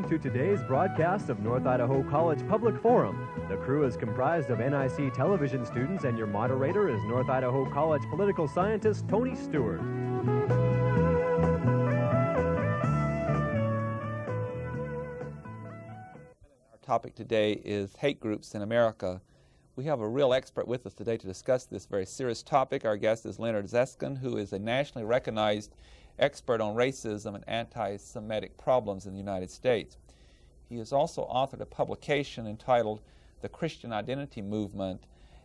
Welcome to today's broadcast of North Idaho College Public Forum. The crew is comprised of NIC television students, and your moderator is North Idaho College political scientist Tony Stewart. Our topic today is hate groups in America. We have a real expert with us today to discuss this very serious topic. Our guest is Leonard Zeskin, who is a nationally recognized expert on racism and anti-Semitic problems in the United States. He has also authored a publication entitled The Christian Identity Movement,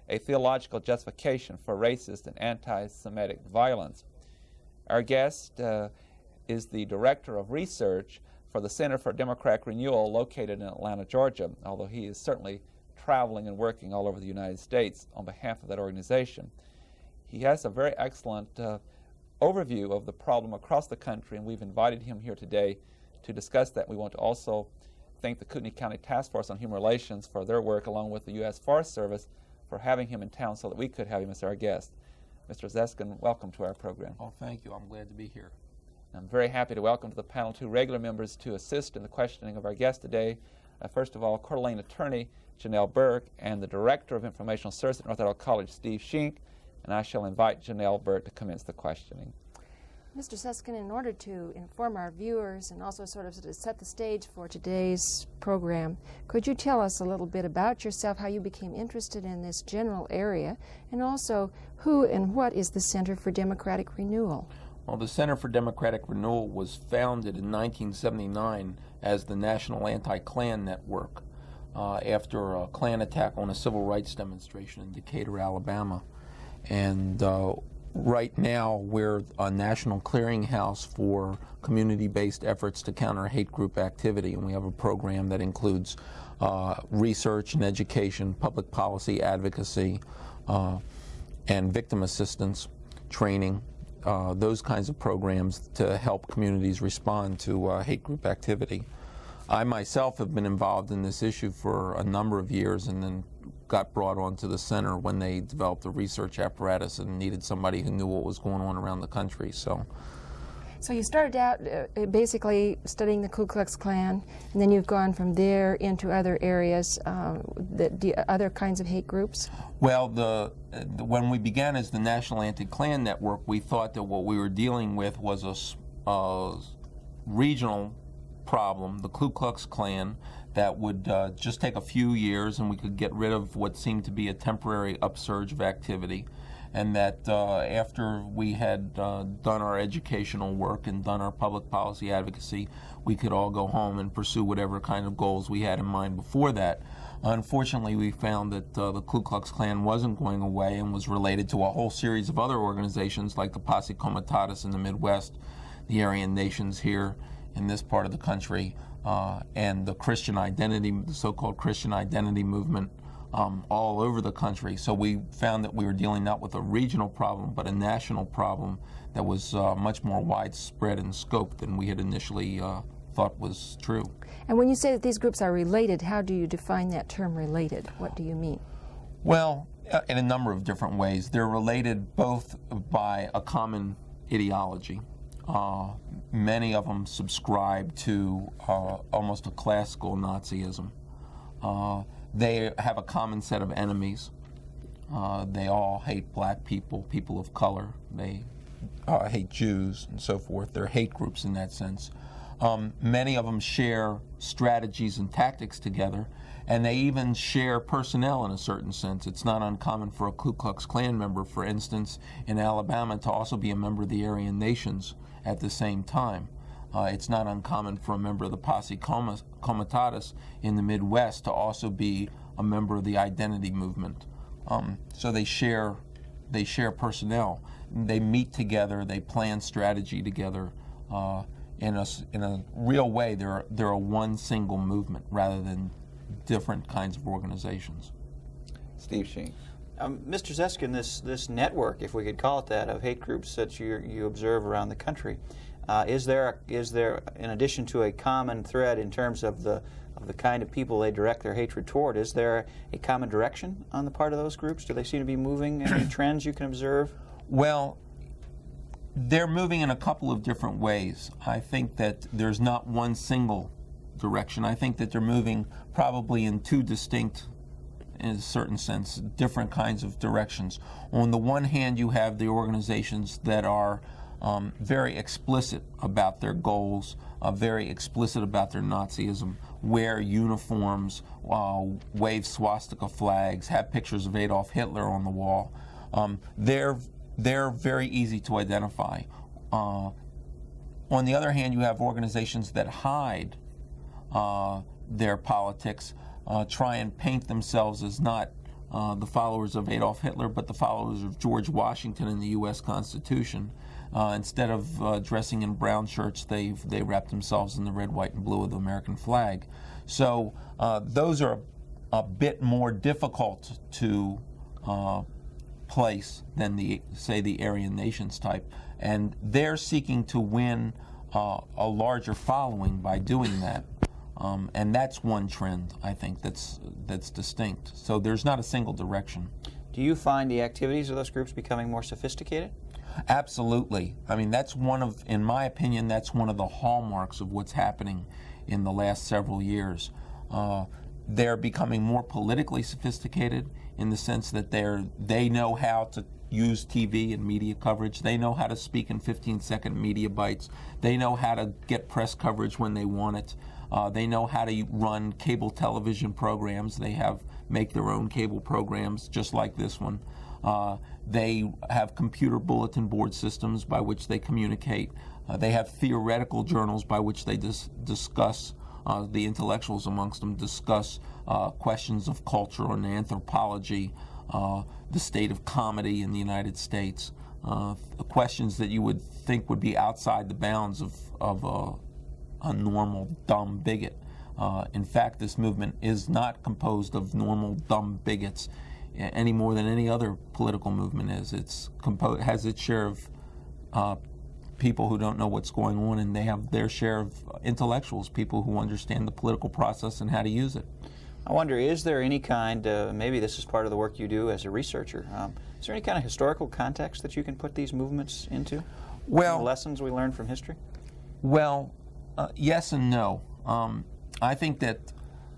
a Theological Justification for Racist and Anti-Semitic Violence. Our guest is the Director of Research for the Center for Democratic Renewal located in Atlanta, Georgia, although he is certainly traveling and working all over the United States on behalf of that organization. He has a very excellent overview of the problem across the country, and we've invited him here today to discuss that. We want to also thank the Kootenai County Task Force on Human Relations for their work, along with the U.S. Forest Service for having him in town so that we could have him as our guest. Mr. Zeskin, welcome to our program. Oh, thank you. I'm glad to be here. I'm very happy to welcome to the panel two regular members to assist in the questioning of our guest today. First of all, Coeur d'Alene attorney Janelle Burke and the Director of Informational Services at North Idaho College, Steve Shink, and I shall invite Janelle Burke to commence the questioning. Mr. Zeskin, in order to inform our viewers and also sort of set the stage for today's program, could you tell us a little bit about yourself, how you became interested in this general area, and also who and what is the Center for Democratic Renewal? Well, the Center for Democratic Renewal was founded in 1979 as the National AntiKlan Network after a Klan attack on a civil rights demonstration in Decatur, Alabama. And right now, we're a national clearinghouse for community-based efforts to counter hate group activity, and we have a program that includes research and education, public policy advocacy, and victim assistance training, those kinds of programs to help communities respond to hate group activity. I myself have been involved in this issue for a number of years, and then got brought onto the center when they developed a research apparatus and needed somebody who knew what was going on around the country. So you started out basically studying the Ku Klux Klan, and then you've gone from there into other areas, other kinds of hate groups? Well, when we began as the National AntiKlan Network, we thought that what we were dealing with was a regional problem, the Ku Klux Klan, that would just take a few years and we could get rid of what seemed to be a temporary upsurge of activity, and that after we had done our educational work and done our public policy advocacy, we could all go home and pursue whatever kind of goals we had in mind before that. Unfortunately, we found that the Ku Klux Klan wasn't going away and was related to a whole series of other organizations like the Posse Comitatus in the Midwest, the Aryan Nations here in this part of the country, and the Christian identity, the so-called Christian identity movement all over the country. So we found that we were dealing not with a regional problem, but a national problem that was much more widespread in scope than we had initially thought was true. And when you say that these groups are related, how do you define that term related? What do you mean? Well, in a number of different ways. They're related both by a common ideology. Many of them subscribe to almost a classical Nazism. They have a common set of enemies. They all hate black people, people of color. They hate Jews and so forth. They're hate groups in that sense. Many of them share strategies and tactics together, and they even share personnel in a certain sense. It's not uncommon for a Ku Klux Klan member, for instance, in Alabama, to also be a member of the Aryan Nations at the same time. It's not uncommon for a member of the Posse Comitatus in the Midwest to also be a member of the identity movement. So they share personnel. They meet together. They plan strategy together. In a real way, they're a one single movement rather than different kinds of organizations. Steve Sheen. Mr. Zeskin, this network, if we could call it that, of hate groups that you observe around the country, is there, in addition to a common thread in terms of the kind of people they direct their hatred toward, is there a common direction on the part of those groups? Do they seem to be moving? Any trends you can observe? Well, they're moving in a couple of different ways. I think that there's not one single direction. I think that they're moving probably in two distinct, in a certain sense, different kinds of directions. On the one hand, you have the organizations that are very explicit about their goals, very explicit about their Nazism, wear uniforms, wave swastika flags, have pictures of Adolf Hitler on the wall. They're very easy to identify. On the other hand, you have organizations that hide their politics, try and paint themselves as not the followers of Adolf Hitler, but the followers of George Washington and the U.S. Constitution. Instead of dressing in brown shirts, they wrap themselves in the red, white, and blue of the American flag. So those are a bit more difficult to place than the Aryan Nations type, and they're seeking to win a larger following by doing that. And that's one trend, I think, that's distinct. So there's not a single direction. Do you find the activities of those groups becoming more sophisticated? Absolutely. I mean, in my opinion, that's one of the hallmarks of what's happening in the last several years. They're becoming more politically sophisticated in the sense that they know how to use TV and media coverage. They know how to speak in 15-second media bites. They know how to get press coverage when they want it. They know how to run cable television programs. They make their own cable programs, just like this one. They have computer bulletin board systems by which they communicate. They have theoretical journals by which they discuss, the intellectuals amongst them discuss questions of culture and anthropology, the state of comedy in the United States, questions that you would think would be outside the bounds of a normal dumb bigot. In fact, this movement is not composed of normal dumb bigots any more than any other political movement is. It has its share of people who don't know what's going on, and they have their share of intellectuals, people who understand the political process and how to use it. I wonder, is there any kind, maybe this is part of the work you do as a researcher, is there any kind of historical context that you can put these movements into? Well, the lessons we learned from history? Well, yes and no. I think that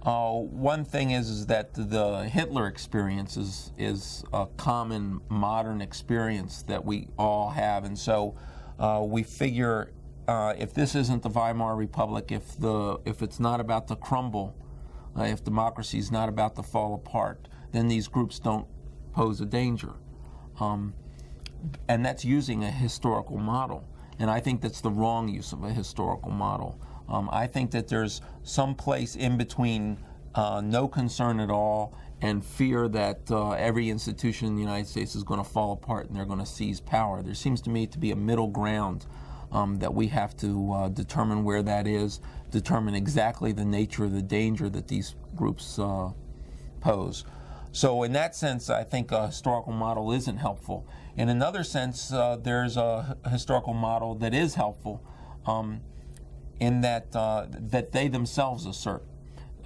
one thing is that the Hitler experience is a common modern experience that we all have, and so we figure if this isn't the Weimar Republic, if it's not about to crumble, if democracy is not about to fall apart, then these groups don't pose a danger, and that's using a historical model. And I think that's the wrong use of a historical model. I think that there's some place in between no concern at all and fear that every institution in the United States is going to fall apart and they're going to seize power. There seems to me to be a middle ground that we have to determine where that is, determine exactly the nature of the danger that these groups pose. So in that sense, I think a historical model isn't helpful. In another sense, there's a historical model that is helpful in that they themselves assert.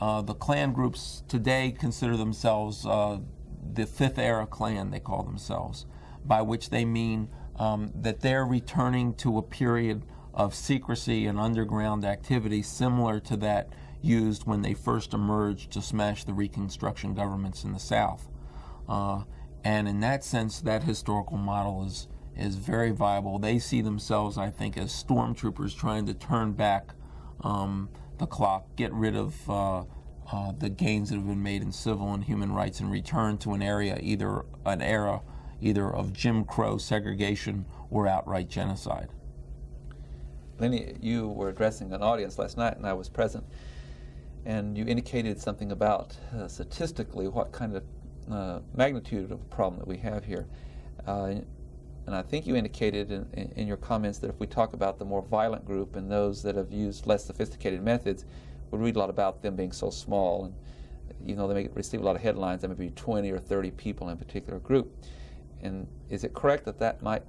The Klan groups today consider themselves the Fifth Era Klan, they call themselves, by which they mean that they're returning to a period of secrecy and underground activity similar to that used when they first emerged to smash the Reconstruction governments in the South. And in that sense, that historical model is very viable. They see themselves, I think, as stormtroopers trying to turn back the clock, get rid of the gains that have been made in civil and human rights, and return to an era either of Jim Crow segregation or outright genocide. Lenny, you were addressing an audience last night, and I was present, and you indicated something about statistically what kind of magnitude of a problem that we have here. And I think you indicated in your comments that if we talk about the more violent group and those that have used less sophisticated methods, we read a lot about them being so small, and they may receive a lot of headlines. There may be 20 or 30 people in a particular group. And is it correct that might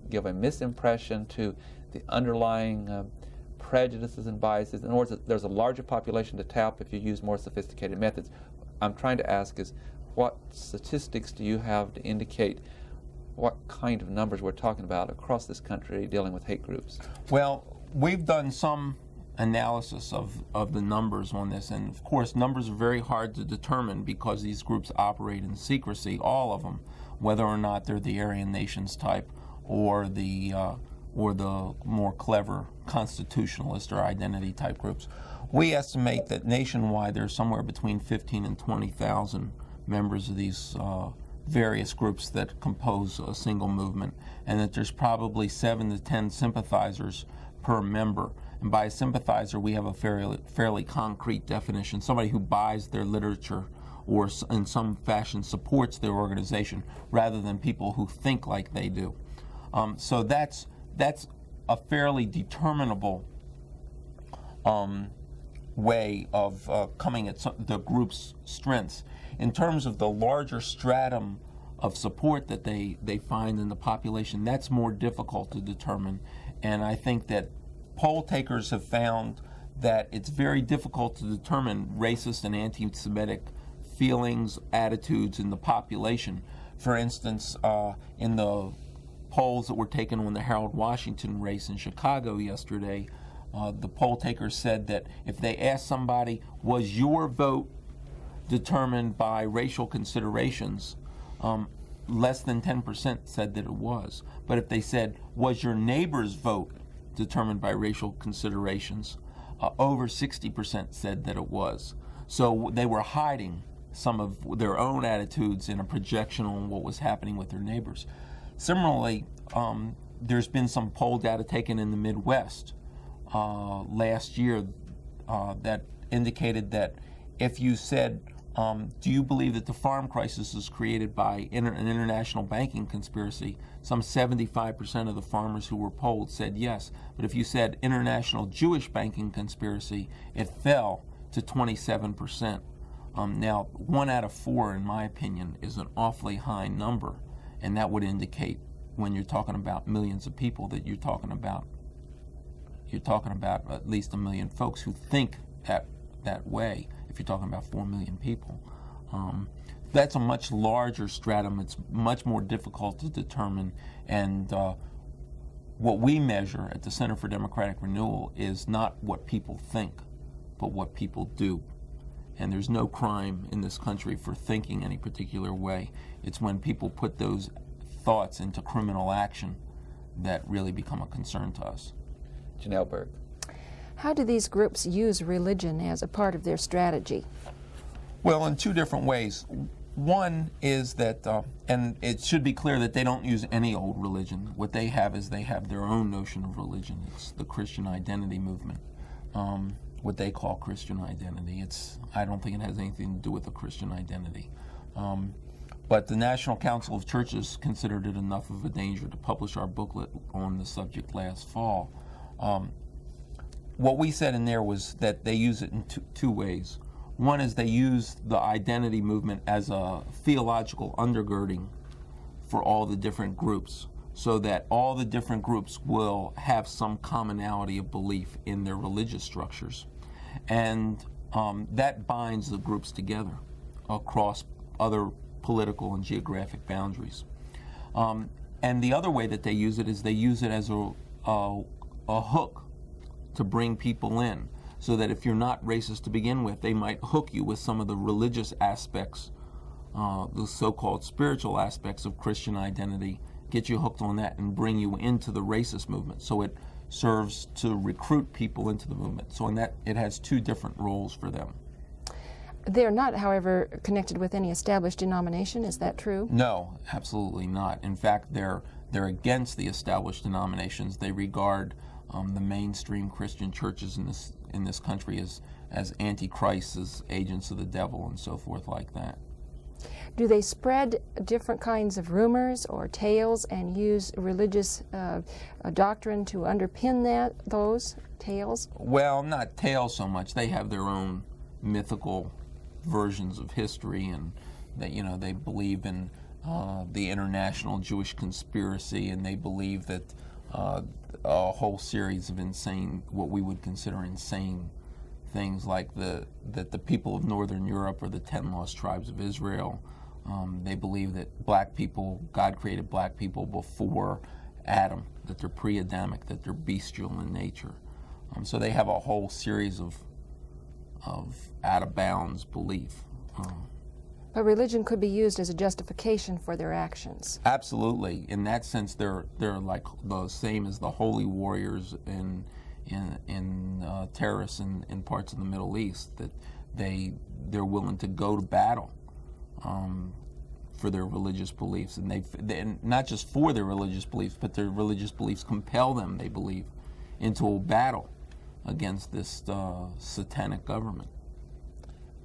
give a misimpression to the underlying prejudices and biases? In other words, there's a larger population to tap if you use more sophisticated methods. I'm trying to ask is, what statistics do you have to indicate what kind of numbers we're talking about across this country dealing with hate groups? Well, we've done some analysis of the numbers on this. And of course, numbers are very hard to determine because these groups operate in secrecy, all of them, whether or not they're the Aryan nations type or the more clever constitutionalist or identity type groups. We estimate that nationwide there's somewhere between 15 and 20,000 members of these various groups that compose a single movement, and that there's probably 7 to 10 sympathizers per member. And by a sympathizer, we have a fairly concrete definition, somebody who buys their literature or in some fashion supports their organization, rather than people who think like they do. So that's a fairly determinable way of coming at the group's strengths. In terms of the larger stratum of support that they find in the population, that's more difficult to determine. And I think that poll takers have found that it's very difficult to determine racist and anti-Semitic feelings, attitudes in the population. For instance, in the polls that were taken on the Harold Washington race in Chicago yesterday, the poll takers said that if they asked somebody, was your vote determined by racial considerations, less than 10% said that it was. But if they said, was your neighbor's vote determined by racial considerations, over 60% said that it was. So they were hiding some of their own attitudes in a projection on what was happening with their neighbors. Similarly, there's been some poll data taken in the Midwest last year that indicated that if you said, do you believe that the farm crisis is created by an international banking conspiracy, some 75% of the farmers who were polled said yes. But if you said international Jewish banking conspiracy, it fell to 27%. Now, 1 out of 4, in my opinion, is an awfully high number, and that would indicate, when you're talking about millions of people, that you're talking about at least 1 million folks who think that way. If you're talking about 4 million people, that's a much larger stratum. It's much more difficult to determine, and what we measure at the Center for Democratic Renewal is not what people think, but what people do. And there's no crime in this country for thinking any particular way. It's when people put those thoughts into criminal action that really become a concern to us. Janelle Berg. How do these groups use religion as a part of their strategy? Well, in 2 different ways. One is that, and it should be clear that they don't use any old religion. What they have is they have their own notion of religion. It's the Christian identity movement, what they call Christian identity. I don't think it has anything to do with a Christian identity. But the National Council of Churches considered it enough of a danger to publish our booklet on the subject last fall. What we said in there was that they use it in two ways. One is they use the identity movement as a theological undergirding for all the different groups, so that all the different groups will have some commonality of belief in their religious structures. And that binds the groups together across other political and geographic boundaries. And the other way that they use it is they use it as a hook to bring people in, so that if you're not racist to begin with, they might hook you with some of the religious aspects, the so-called spiritual aspects of Christian identity, get you hooked on that and bring you into the racist movement. So it serves to recruit people into the movement. So in that, it has 2 different roles for them. They're not, however, connected with any established denomination. Is that true? No, absolutely not. In fact, they're against the established denominations. They regard the mainstream Christian churches in this country as antichrists, as agents of the devil, and so forth like that. Do they spread different kinds of rumors or tales and use religious doctrine to underpin those tales? Well, not tales so much. They have their own mythical versions of history, and they believe in the international Jewish conspiracy, and they believe that a whole series of what we would consider insane things, like that the people of Northern Europe are the 10 lost tribes of Israel. They believe that God created black people before Adam, that they're pre-Adamic, that they're bestial in nature. So they have a whole series of out-of-bounds belief. But religion could be used as a justification for their actions. Absolutely. In that sense, they're like the same as the holy warriors in terrorists in parts of the Middle East, that they're willing to go to battle for their religious beliefs, and they not just for their religious beliefs, but their religious beliefs compel them, they believe, into a battle against this satanic government.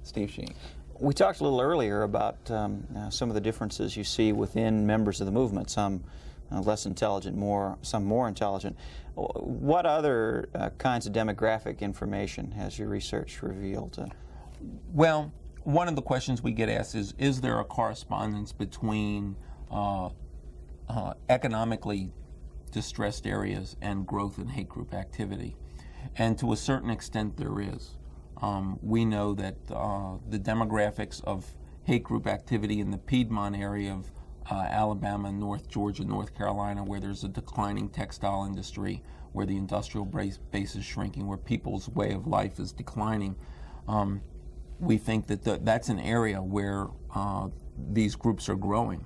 Steve Sheen. We talked a little earlier about some of the differences you see within members of the movement, some less intelligent, some more intelligent. What other kinds of demographic information has your research revealed? Well, one of the questions we get asked is there a correspondence between economically distressed areas and growth in hate group activity? And to a certain extent there is. We know that the demographics of hate group activity in the Piedmont area of Alabama, North Georgia, North Carolina, where there's a declining textile industry, where the industrial base is shrinking, where people's way of life is declining, we think that that's an area where these groups are growing.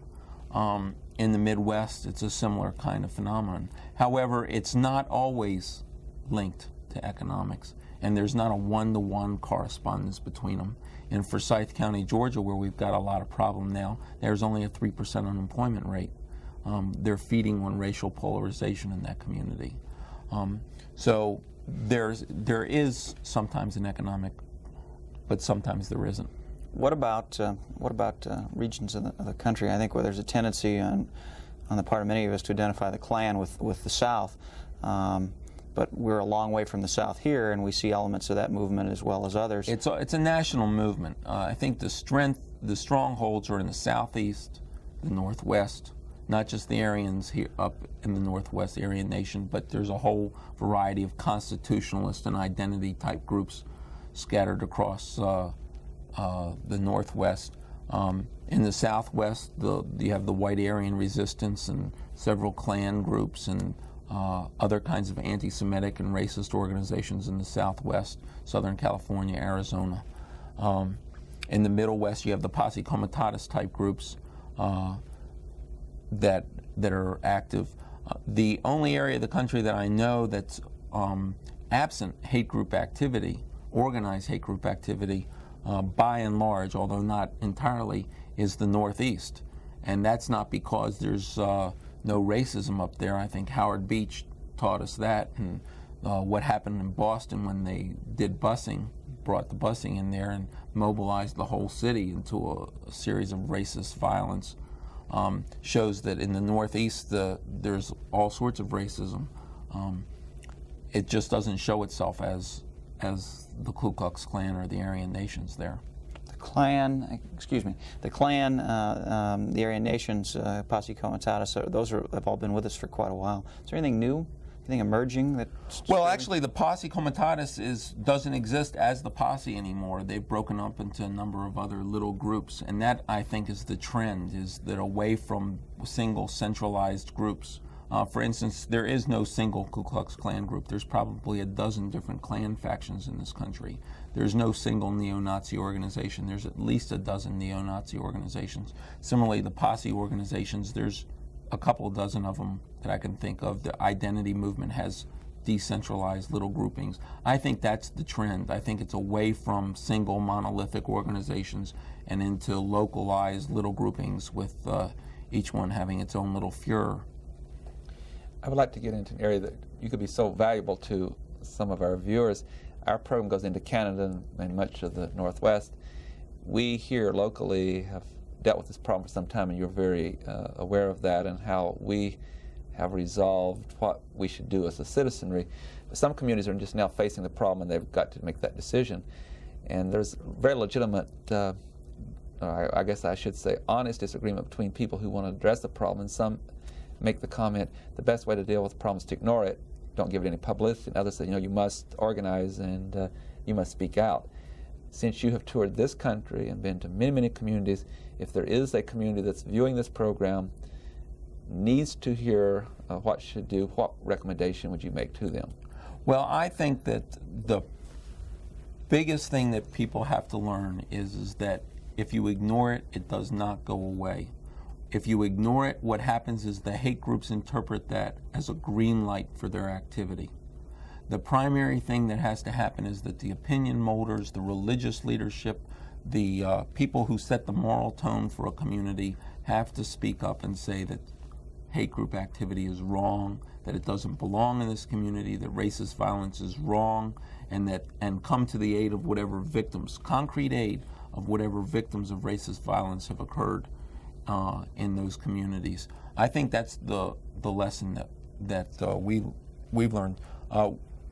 In the Midwest, it's a similar kind of phenomenon. However, it's not always linked to economics, and there's not a one-to-one correspondence between them. In Forsyth County, Georgia, where we've got a lot of problem now, there's only a 3% unemployment rate. They're feeding on racial polarization in that community. So there is sometimes an economic, but sometimes there isn't. What about regions of the country? I think where there's a tendency on the part of many of us to identify the Klan with the South, but we're a long way from the South here, and we see elements of that movement as well as others. It's a national movement. I think the strongholds are in the Southeast, the Northwest, not just the Aryans here up in the Northwest, Aryan Nation, but there's a whole variety of constitutionalist and identity type groups scattered across the Northwest. In the Southwest, you have the White Aryan Resistance and several Klan groups and other kinds of anti-Semitic and racist organizations in the Southwest, Southern California, Arizona. In the Middle West, you have the Posse Comitatus type groups that are active. The only area of the country that I know that's absent hate group activity, organized hate group activity, by and large, although not entirely, is the Northeast. And that's not because there's no racism up there. I think Howard Beach taught us that, and what happened in Boston when they did busing, brought the busing in there and mobilized the whole city into a series of racist violence, shows that in the Northeast there's all sorts of racism. It just doesn't show itself as the Ku Klux Klan or the Aryan Nations there. The Klan, the Aryan Nations, Posse Comitatus, those have all been with us for quite a while. Is there anything new, anything emerging? Well, actually, the Posse Comitatus doesn't exist as the Posse anymore. They've broken up into a number of other little groups, and that, I think, is the trend, is that away from single centralized groups. For instance, there is no single Ku Klux Klan group. There's probably a dozen different Klan factions in this country. There's no single neo-Nazi organization. There's at least a dozen neo-Nazi organizations. Similarly, the Posse organizations, there's a couple dozen of them that I can think of. The identity movement has decentralized little groupings. I think that's the trend. I think it's away from single monolithic organizations and into localized little groupings with each one having its own little furor. I would like to get into an area that you could be so valuable to some of our viewers. Our program goes into Canada and much of the Northwest. We here locally have dealt with this problem for some time, and you're very aware of that and how we have resolved what we should do as a citizenry. But some communities are just now facing the problem, and they've got to make that decision. And there's very legitimate, I guess I should say, honest disagreement between people who want to address the problem, and some make the comment, the best way to deal with the problem is to ignore it, don't give it any publicity, and others say, you must organize and you must speak out. Since you have toured this country and been to many, many communities, if there is a community that's viewing this program, needs to hear what should do, what recommendation would you make to them? Well, I think that the biggest thing that people have to learn is that if you ignore it, it does not go away. If you ignore it, what happens is the hate groups interpret that as a green light for their activity. The primary thing that has to happen is that the opinion molders, the religious leadership, the people who set the moral tone for a community have to speak up and say that hate group activity is wrong, that it doesn't belong in this community, that racist violence is wrong, and come to the aid of whatever victims, concrete aid of whatever victims of racist violence have occurred in those communities. I think that's the lesson that we've learned.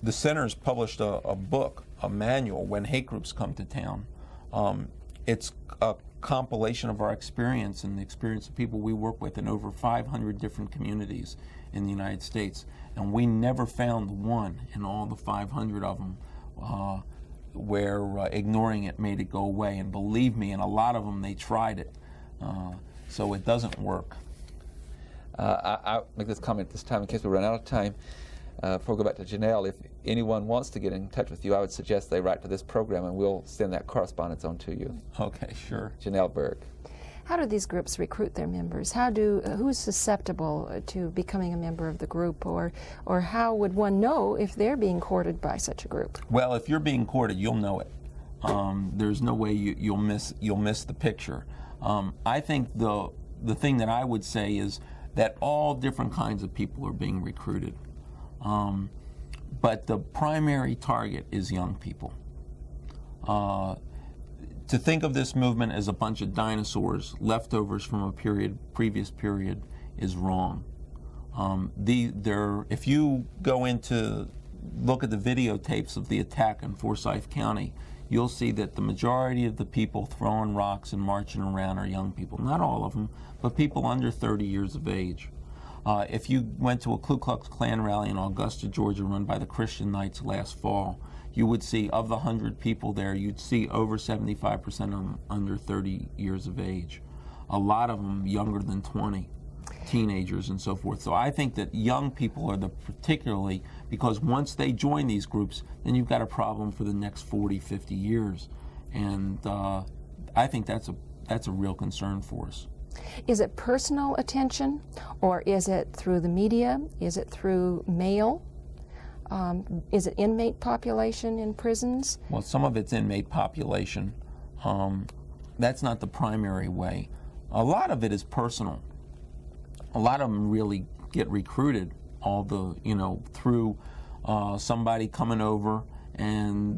The center's published a book, a manual, When Hate Groups Come to Town. It's a compilation of our experience and the experience of people we work with in over 500 different communities in the United States. And we never found one in all the 500 of them where ignoring it made it go away. And believe me, in a lot of them, they tried it. So it doesn't work. I'll make this comment this time in case we run out of time. Before we go back to Janelle, if anyone wants to get in touch with you, I would suggest they write to this program and we'll send that correspondence on to you. Okay, sure. Janelle Berg. How do these groups recruit their members? Who's susceptible to becoming a member of the group, or how would one know if they're being courted by such a group? Well, if you're being courted, you'll know it. There's no way you'll miss the picture. I think the thing that I would say is that all different kinds of people are being recruited. But the primary target is young people. To think of this movement as a bunch of dinosaurs, leftovers from a previous period, is wrong. If you go look at the videotapes of the attack in Forsyth County, you'll see that the majority of the people throwing rocks and marching around are young people. Not all of them, but people under 30 years of age. If you went to a Ku Klux Klan rally in Augusta, Georgia, run by the Christian Knights last fall, you would see, of the 100 people there, you'd see over 75% of them under 30 years of age. A lot of them younger than 20, teenagers and so forth. So I think that young people are particularly, because once they join these groups, then you've got a problem for the next 40, 50 years. And I think that's a real concern for us. Is it personal attention, or is it through the media? Is it through mail? Is it inmate population in prisons? Well, some of it's inmate population. That's not the primary way. A lot of it is personal. A lot of them really get recruited through somebody coming over and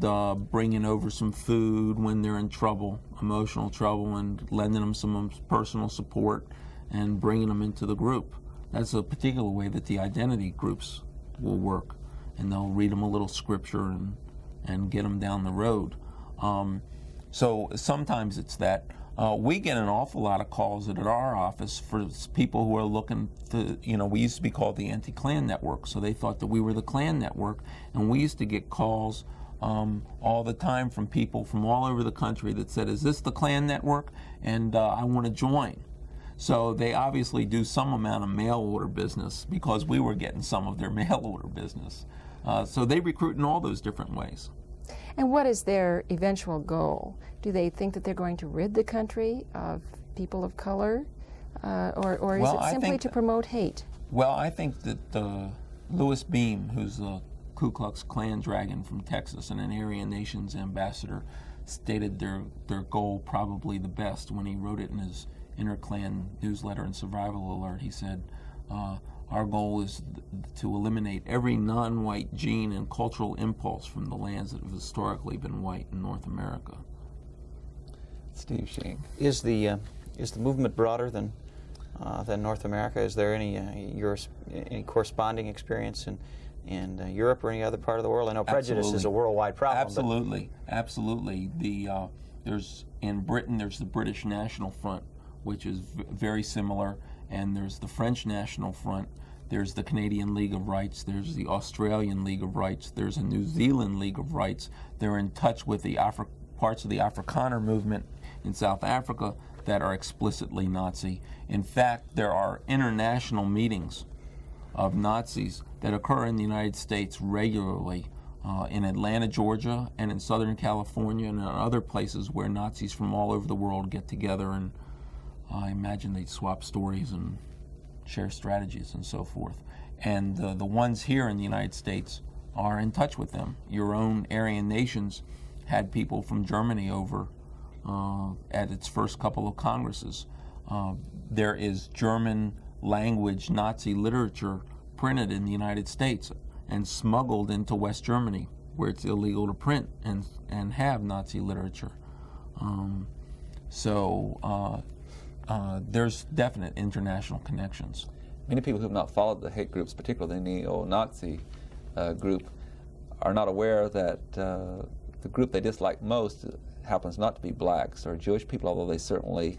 bringing over some food when they're in trouble, emotional trouble, and lending them some personal support and bringing them into the group. That's a particular way that the identity groups will work, and they'll read them a little scripture and get them down the road. So sometimes it's that. We get an awful lot of calls at our office for people who are looking to, we used to be called the AntiKlan network, so they thought that we were the Klan network, and we used to get calls all the time from people from all over the country that said, is this the Klan network? And I want to join. So they obviously do some amount of mail order business because we were getting some of their mail order business. So they recruit in all those different ways. And what is their eventual goal? Do they think that they're going to rid the country of people of color? Or is it simply to promote hate? Well, I think that Louis Beam, who's the Ku Klux Klan dragon from Texas and an Aryan Nations ambassador, stated their goal probably the best when he wrote it in his Inter-Klan newsletter and Survival Alert. He said, our goal is to eliminate every non-white gene and cultural impulse from the lands that have historically been white in North America. Steve Sheen. Is the movement broader than North America? Is there any corresponding experience in Europe or any other part of the world? I know prejudice is a worldwide problem. Absolutely. In Britain, there's the British National Front, which is very similar, and there's the French National Front. There's the Canadian League of Rights. There's the Australian League of Rights. There's a New Zealand League of Rights. They're in touch with the parts of the Afrikaner movement in South Africa that are explicitly Nazi. In fact, there are international meetings of Nazis that occur in the United States regularly, in Atlanta, Georgia, and in Southern California, and in other places where Nazis from all over the world get together, and I imagine they'd swap stories and share strategies and so forth. And the ones here in the United States are in touch with them. Your own Aryan nations had people from Germany over at its first couple of congresses. There is German language Nazi literature printed in the United States and smuggled into West Germany, where it's illegal to print and have Nazi literature. There's definite international connections. Many people who have not followed the hate groups, particularly the neo-Nazi group, are not aware that the group they dislike most happens not to be blacks or Jewish people, although they certainly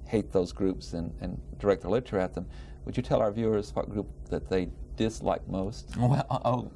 hate those groups and direct their literature at them. Would you tell our viewers what group that they dislike most? Well,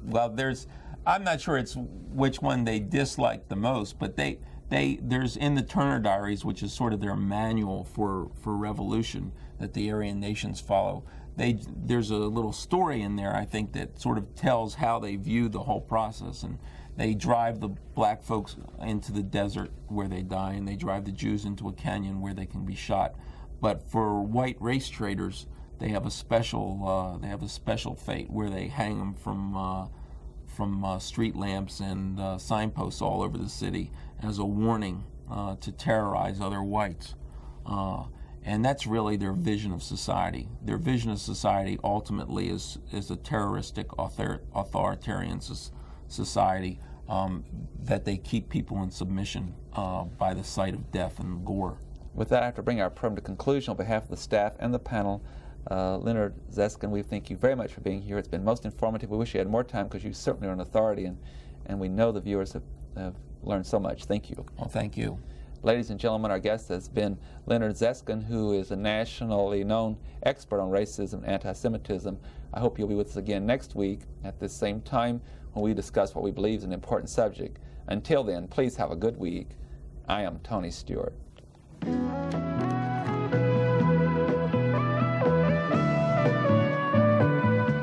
I'm not sure it's which one they dislike the most, but there's in the Turner Diaries, which is sort of their manual for revolution that the Aryan nations follow. There's a little story in there, I think, that sort of tells how they view the whole process. And they drive the black folks into the desert where they die, and they drive the Jews into a canyon where they can be shot. But for white race traitors, they have a special fate where they hang them from street lamps and signposts all over the city as a warning to terrorize other whites. And that's really their vision of society. Their vision of society ultimately is a terroristic, authoritarian society that they keep people in submission by the sight of death and gore. With that, I have to bring our program to conclusion. On behalf of the staff and the panel, Leonard Zeskin, we thank you very much for being here. It's been most informative. We wish you had more time because you certainly are an authority, and we know the viewers have learned so much. Thank you. Well, thank you. Ladies and gentlemen, our guest has been Leonard Zeskin, who is a nationally known expert on racism and anti-Semitism. I hope you'll be with us again next week at this same time when we discuss what we believe is an important subject. Until then, please have a good week. I am Tony Stewart.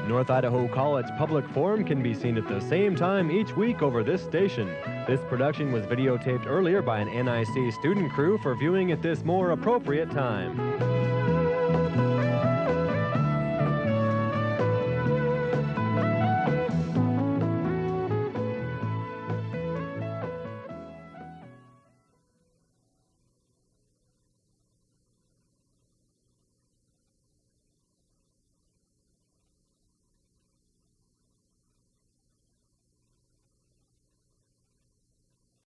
North Idaho College Public Forum can be seen at the same time each week over this station. This production was videotaped earlier by an NIC student crew for viewing at this more appropriate time.